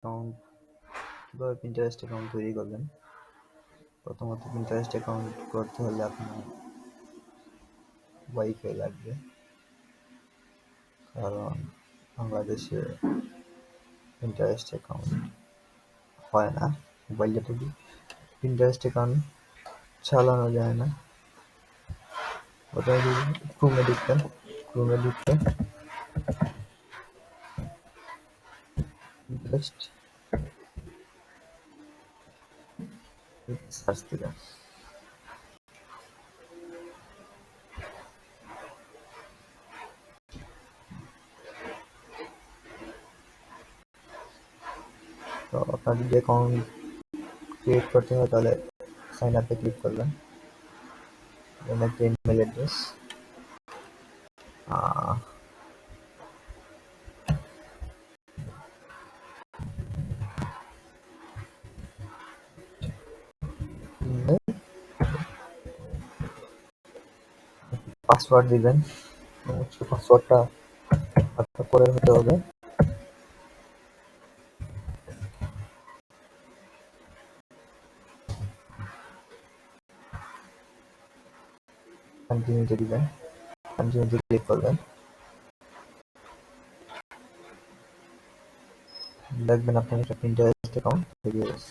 Account কিভাবে Pinterest account তৈরি করবেন। প্রথমত পিন্টারেস্ট অ্যাকাউন্ট করতে হলে আপনার ওয়াইফাই লাগবে, কারণ বাংলাদেশে পিন্টারেস্ট অ্যাকাউন্ট হয় না। মোবাইল ডেটা দিয়ে পিন্টারেস্ট অ্যাকাউন্ট চালানো যায় না। প্রথমে ক্রোমে ঢুকবেন, ক্রোমে ঢুকতে পিন্টারেস্ট সার্চ দিবেন। তো আপনার যদি অ্যাকাউন্ট ক্রিয়েট করতে হয় তাহলে সাইন আপে ক্লিক করবেন। দেন একটা ইমেল অ্যাড্রেস, পাসওয়ার্ড দিবেন। অবশ্যই পাসওয়ার্ডটা আপনার করে হতে হবে। কন্টিনিউতে দিবেন, কন্টিনিউতে ক্লিক করবেন। দেখবেন আপনার একটা পিন্টারেস্ট অ্যাকাউন্ট তৈরি হয়েছে।